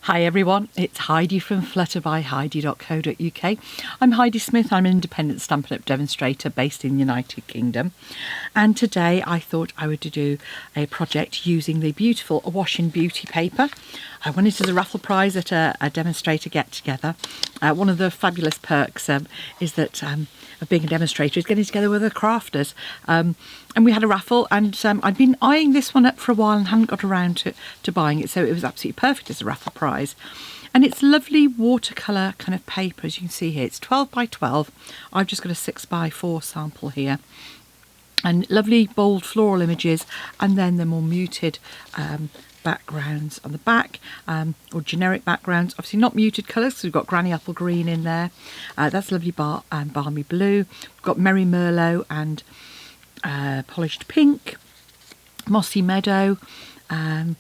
Hi everyone, it's Heidi from flutterbyheidi.co.uk. I'm Heidi Smith, I'm an independent Stampin' Up! Demonstrator based in the United Kingdom, and today I thought I would do a project using the beautiful Wash and Beauty paper. I won it as a raffle prize at a demonstrator get together. One of the fabulous perks is that of being a demonstrator is getting together with the crafters, and we had a raffle, and I'd been eyeing this one up for a while and hadn't got around to buying it, so it was absolutely perfect as a raffle prize. And it's lovely watercolour kind of paper, as you can see here. It's 12 by 12. I've just got a 6 by 4 sample here, and lovely bold floral images, and then the more muted backgrounds on the back, or generic backgrounds, obviously not muted colours because we've got Granny Apple Green in there. That's lovely balmy blue. We've got Merry Merlot and polished pink, mossy meadow, and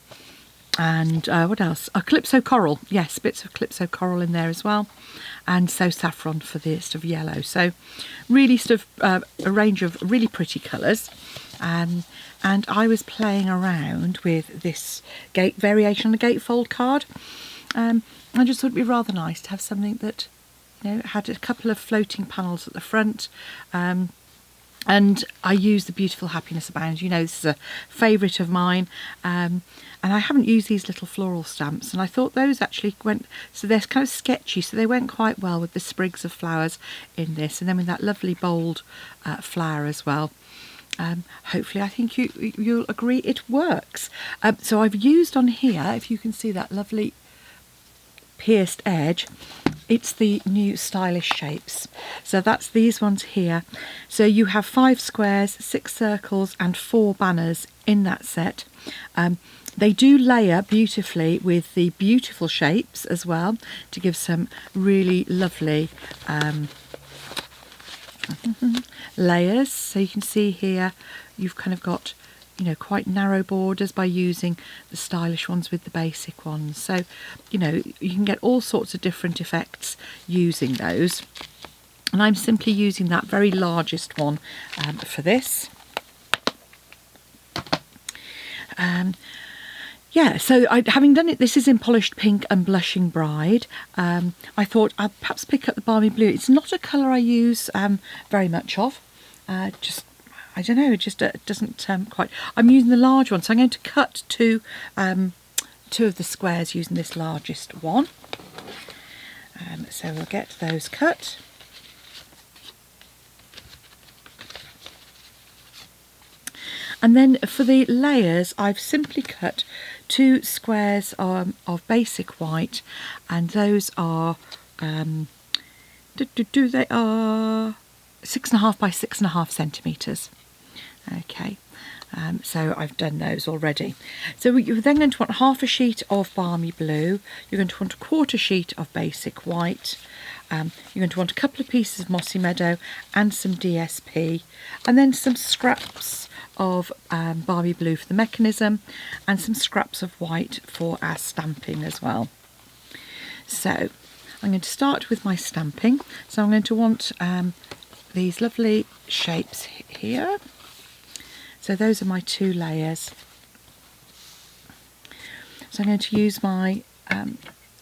what else? Calypso coral. Yes, bits of calypso coral in there as well, and so saffron for the sort of yellow. So really sort of a range of really pretty colours. And I was playing around with this variation on the Gatefold card. I just thought it'd be rather nice to have something that, you know, had a couple of floating panels at the front. And I use the beautiful Happiness Abounds. You know, this is a favourite of mine. And I haven't used these little floral stamps, and I thought those actually went, so they're kind of sketchy, so they went quite well with the sprigs of flowers in this, and then with that lovely bold flower as well. Hopefully I think you'll agree it works. So I've used on here, if you can see that lovely pierced edge, it's the new Stylish Shapes. So that's these ones here. So you have 5 squares, 6 circles and 4 banners in that set. They do layer beautifully with the beautiful shapes as well to give some really lovely layers. So you can see here you've kind of got, you know, quite narrow borders by using the stylish ones with the basic ones. So, you know, you can get all sorts of different effects using those. And I'm simply using that very largest one for this. Yeah, so having done it, this is in Polished Pink and Blushing Bride. I thought I'd perhaps pick up the Balmy Blue. It's not a colour I use very much of. Just, I don't know, it just doesn't quite... I'm using the large one, so I'm going to cut two of the squares using this largest one. So we'll get those cut. And then for the layers, I've simply cut 2 squares of basic white, and those are they are 6.5 by 6.5 centimetres. Okay, so I've done those already. So you're then going to want half a sheet of Balmy Blue. You're going to want a quarter sheet of basic white. You're going to want a couple of pieces of Mossy Meadow and some DSP, and then some scraps of Balmy Blue for the mechanism, and some scraps of white for our stamping as well. So I'm going to start with my stamping. So I'm going to want these lovely shapes here. So those are my 2 layers. So I'm going to use my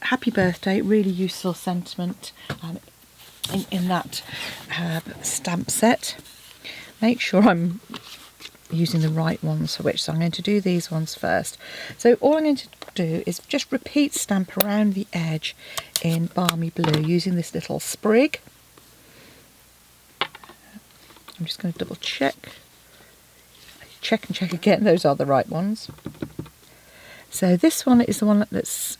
Happy Birthday, really useful sentiment in that stamp set. Make sure I'm using the right ones for which, so I'm going to do these ones first. So all I'm going to do is just repeat stamp around the edge in Balmy Blue using this little sprig. I'm just going to double check and check again, those are the right ones. So this one is the one that's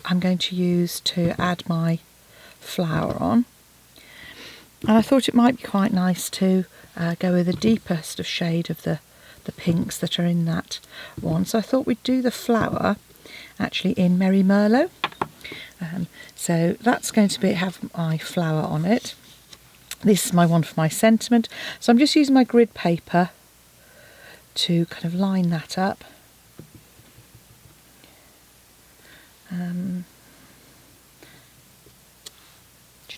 I'm going to use to add my flower on. And I thought it might be quite nice to go with the deepest of shade of the pinks that are in that one. So I thought we'd do the flower actually in Merry Merlot. So that's going to have my flower on it. This is my one for my sentiment. So I'm just using my grid paper to kind of line that up. Do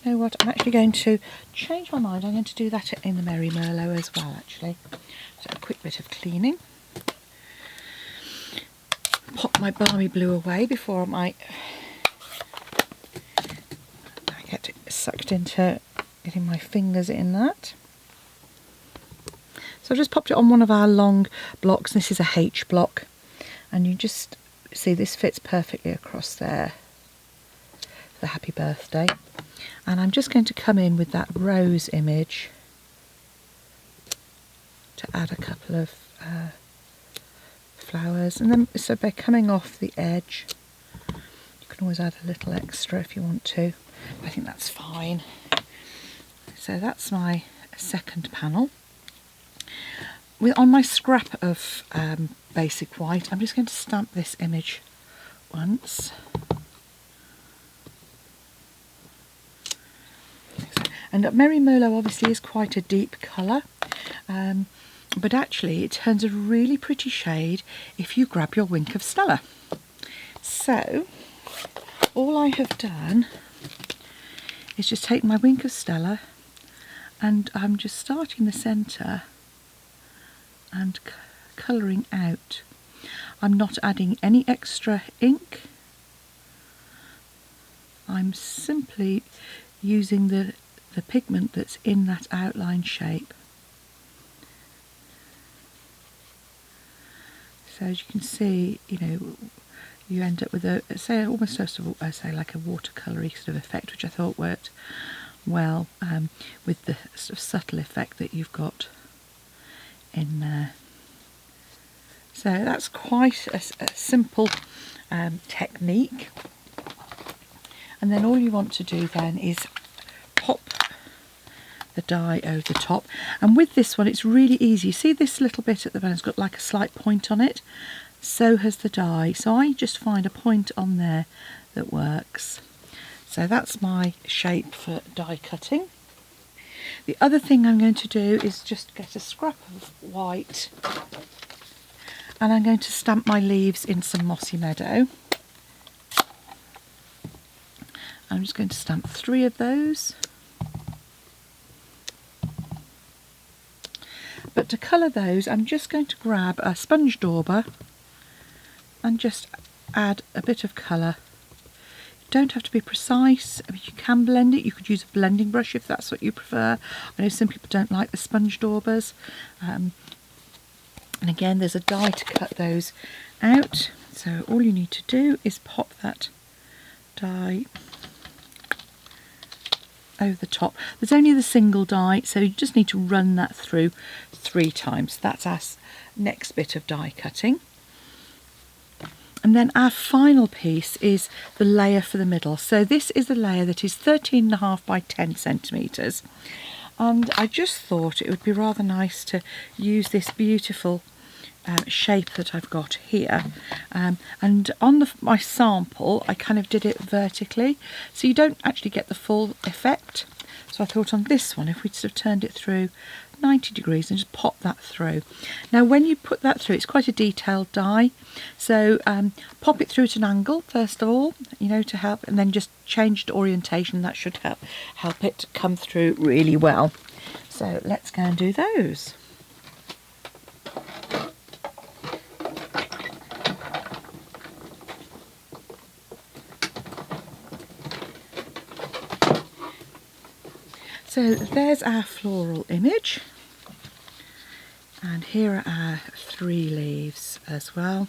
you know what? I'm actually going to change my mind. I'm going to do that in the Merry Merlot as well, actually. So a quick bit of cleaning. pop my balmy blue away before I get sucked into getting my fingers in that. So I've just popped it on one of our long blocks. This is a H block, and you just see this fits perfectly across there, the happy birthday. And I'm just going to come in with that rose image to add a couple of flowers, and then so by coming off the edge, you can always add a little extra if you want to. I think that's fine. So that's my second panel. On my scrap of basic white, I'm just going to stamp this image once. And Merry Merlot obviously is quite a deep colour, but actually it turns a really pretty shade if you grab your Wink of Stella. So all I have done is just take my Wink of Stella, and I'm just starting the centre and colouring out. I'm not adding any extra ink. I'm simply using the pigment that's in that outline shape. So as you can see, you know, you end up with a, say, almost first of all, say like a watercolory sort of effect, which I thought worked well with the sort of subtle effect that you've got in there. So that's quite a simple technique. And then all you want to do then is pop the dye over the top. And with this one, it's really easy. You see this little bit at the bottom, it's got like a slight point on it. So has the dye. So I just find a point on there that works. So that's my shape for die cutting. The other thing I'm going to do is just get a scrap of white, and I'm going to stamp my leaves in some Mossy Meadow. I'm just going to stamp 3 of those. But to colour those, I'm just going to grab a sponge dauber and just add a bit of colour. You don't have to be precise. I mean, you can blend it. You could use a blending brush if that's what you prefer. I know some people don't like the sponge daubers. And again, there's a die to cut those out. So all you need to do is pop that die over the top. There's only the single die, so you just need to run that through 3 times. That's our next bit of die cutting. And then our final piece is the layer for the middle. So this is a layer that is 13.5 by 10 centimetres. And I just thought it would be rather nice to use this beautiful shape that I've got here, and on my sample I kind of did it vertically, so you don't actually get the full effect. So I thought on this one, if we sort of turned it through 90 degrees and just pop that through. Now when you put that through, it's quite a detailed die, so pop it through at an angle first of all, you know, to help, and then just change the orientation. That should help it come through really well. So let's go and do those. So there's our floral image, and here are our 3 leaves as well,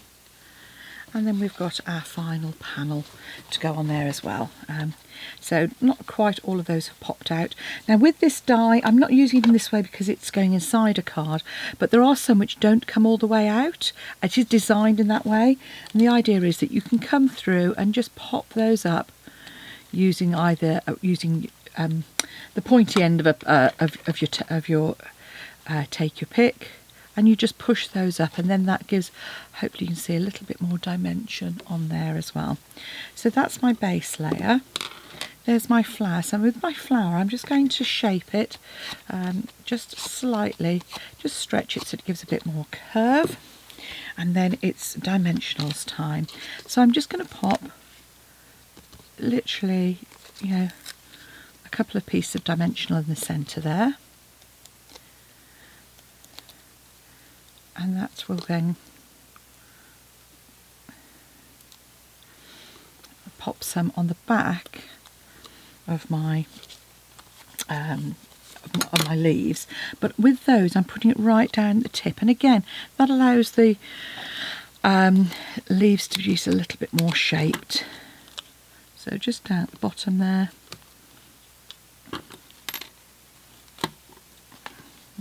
and then we've got our final panel to go on there as well. So not quite all of those have popped out. Now with this die, I'm not using it in this way because it's going inside a card, but there are some which don't come all the way out. It is designed in that way, and the idea is that you can come through and just pop those up using either the pointy end of your take your pick, and you just push those up, and then that gives, hopefully you can see a little bit more dimension on there as well. So that's my base layer. There's my flower. So with my flower, I'm just going to shape it just slightly, just stretch it so it gives a bit more curve, and then it's dimensionals time. So I'm just going to pop literally, you know, a couple of pieces of dimensional in the centre there, and that will then pop some on the back of my leaves, but with those I'm putting it right down the tip, and again that allows the leaves to be just a little bit more shaped. So just down at the bottom there,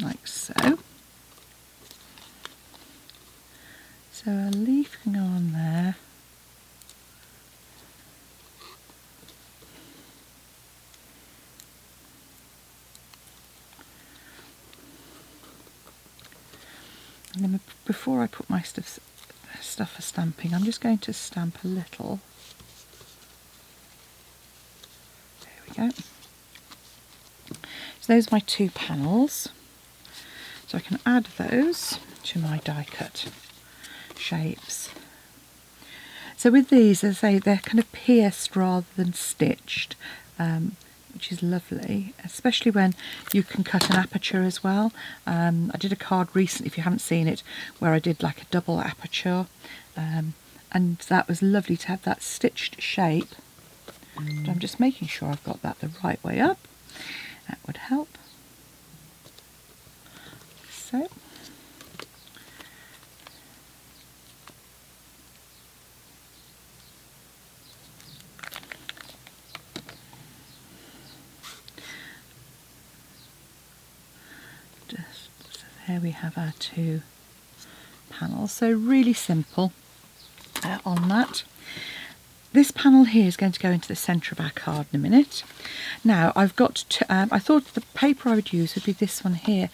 like so. So a leaf can go on there. And then before I put my stuff for stamping, I'm just going to stamp a little. There we go. So those are my 2 panels. So I can add those to my die cut shapes. So with these, as I say, they're kind of pierced rather than stitched, which is lovely, especially when you can cut an aperture as well. I did a card recently, if you haven't seen it, where I did like a double aperture, and that was lovely to have that stitched shape. But I'm just making sure I've got that the right way up. That would help. So. So there we have our 2 panels. So really simple on that. This panel here is going to go into the centre of our card in a minute. Now I've got to, I thought the paper I would use would be this one here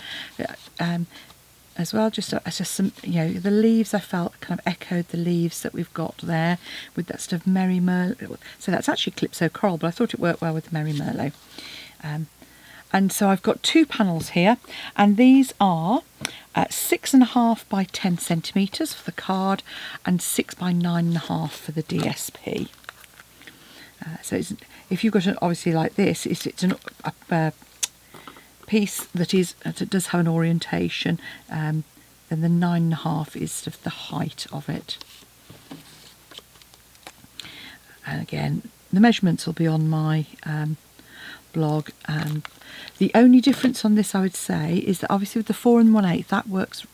as well, just some, you know, the leaves I felt kind of echoed the leaves that we've got there with that sort of Merry Merlot. So that's actually Calypso Coral, but I thought it worked well with the Merry Merlot. And so I've got 2 panels here, and these are 6.5 by 10 centimetres for the card and 6 by 9.5 for the DSP. So if you've got an, obviously like this, it's a piece that does have an orientation, then the 9.5 is sort of the height of it. And again, the measurements will be on my blog. The only difference on this, I would say, is that obviously with the 4 1/8, that works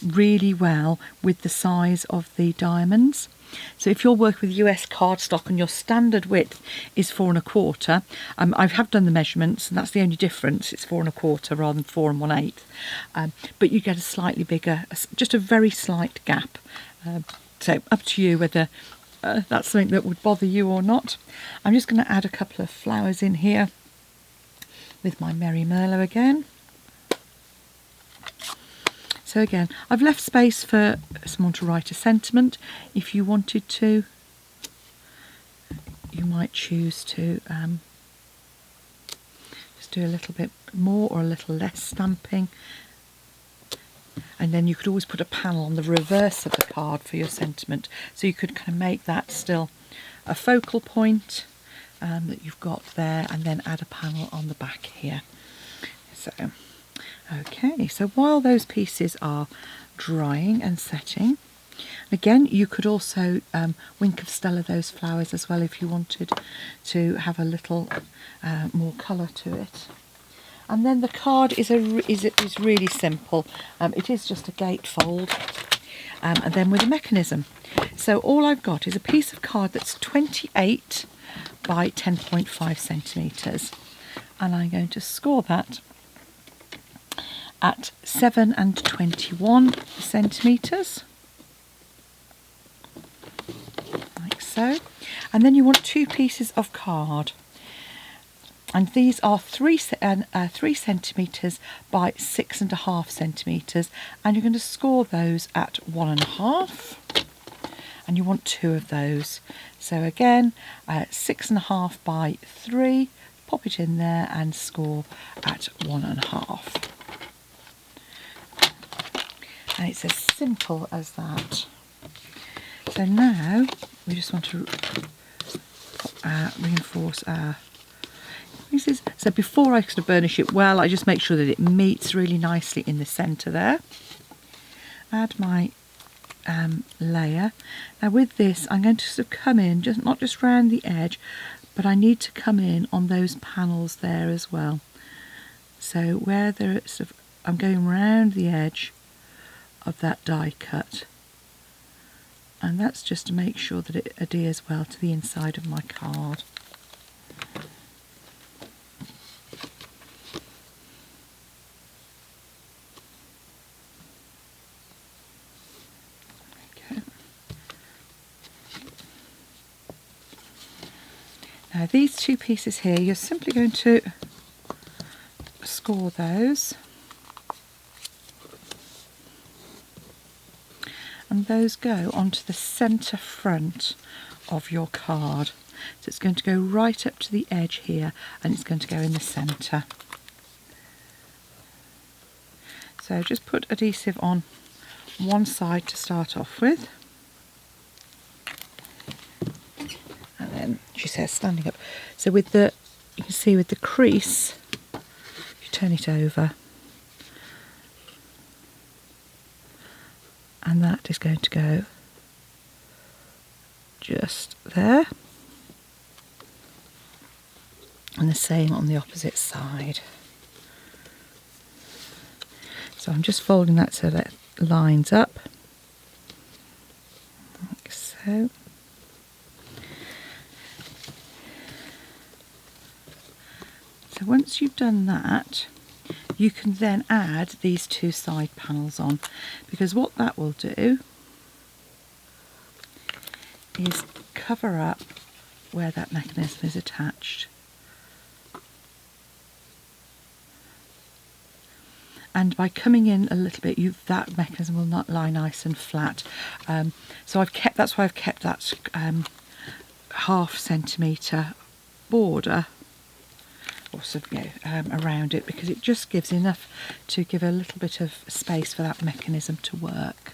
really well with the size of the diamonds. So if you're working with US cardstock and your standard width is 4 1/4, I have done the measurements, and that's the only difference. It's 4 1/4 rather than 4 1/8, but you get a slightly bigger, just a very slight gap. So up to you whether that's something that would bother you or not. I'm just going to add a couple of flowers in here with my Merry Merlot again. So again, I've left space for someone to write a sentiment. If you wanted to, you might choose to just do a little bit more or a little less stamping. And then you could always put a panel on the reverse of the card for your sentiment. So you could kind of make that still a focal point that you've got there, and then add a panel on the back here. So, okay, so while those pieces are drying and setting, again, you could also wink of Stella those flowers as well if you wanted to have a little more colour to it. And then the card is really simple. It is just a gatefold, and then with a mechanism. So all I've got is a piece of card that's 28 by 10.5 centimetres, and I'm going to score that at 7 and 21 centimetres, like so. And then you want 2 pieces of card, and these are 3 centimetres by 6.5 centimetres, and you're going to score those at 1.5, and you want 2 of those. So again, 6.5 by 3, pop it in there and score at 1.5. And it's as simple as that. So now we just want to reinforce our pieces. So before I sort of burnish it well, I just make sure that it meets really nicely in the centre there. Add my layer. Now with this I'm going to sort of come in, not just round the edge, but I need to come in on those panels there as well. So where there sort of, I'm going round the edge of that die cut, and that's just to make sure that it adheres well to the inside of my card. Okay. Now these two pieces here, you're simply going to score those, and those go onto the centre front of your card. So it's going to go right up to the edge here, and it's going to go in the centre. So just put adhesive on one side to start off with, and then she says standing up. So with the, you can see with the crease, you turn it over, and that is going to go just there, and the same on the opposite side. So I'm just folding that so that it lines up, like so. So once you've done that, you can then add these two side panels on, because what that will do is cover up where that mechanism is attached. And by coming in a little bit, that mechanism will not lie nice and flat. So that's why I've kept that ½ centimetre border, or sort of, around it, because it just gives enough to give a little bit of space for that mechanism to work.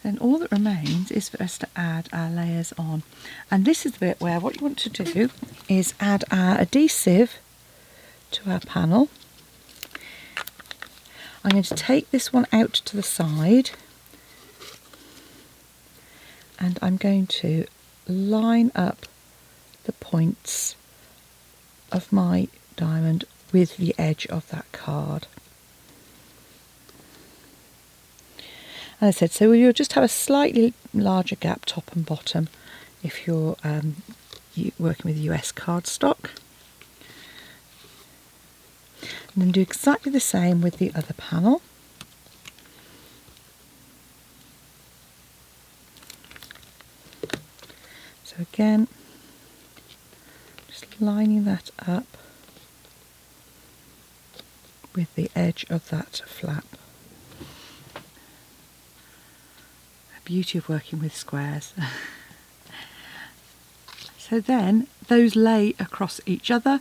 Then all that remains is for us to add our layers on, and this is the bit where what you want to do is add our adhesive to our panel. I'm going to take this one out to the side, and I'm going to line up the points of my diamond with the edge of that card. As I said, so you'll just have a slightly larger gap top and bottom if you're working with US cardstock. And then do exactly the same with the other panel. So again, just lining that up with the edge of that flap. Beauty of working with squares. So then those lay across each other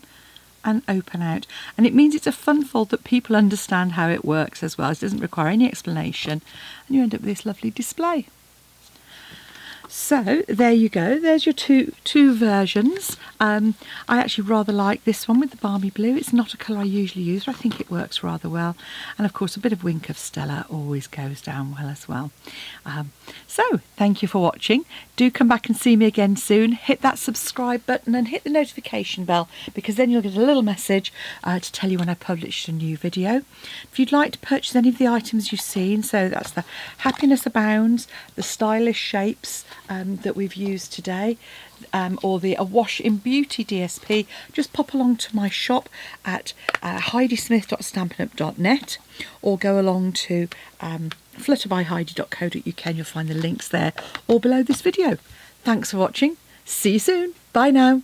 and open out, and it means it's a fun fold that people understand how it works as well. It doesn't require any explanation, and you end up with this lovely display. So there you go, there's your two versions. I actually rather like this one with the balmy blue. It's not a colour I usually use, but I think it works rather well. And of course a bit of Wink of Stella always goes down well as well. So thank you for watching. Do come back and see me again soon. Hit that subscribe button and hit the notification bell, because then you'll get a little message to tell you when I publish a new video. If you'd like to purchase any of the items you've seen, so that's the Happiness Abounds, the stylish shapes that we've used today, or the Awash in Beauty DSP, just pop along to my shop at heidismith.stampinup.net, or go along to flutterbyheidi.co.uk and you'll find the links there or below this video. Thanks for watching. See you soon. Bye now.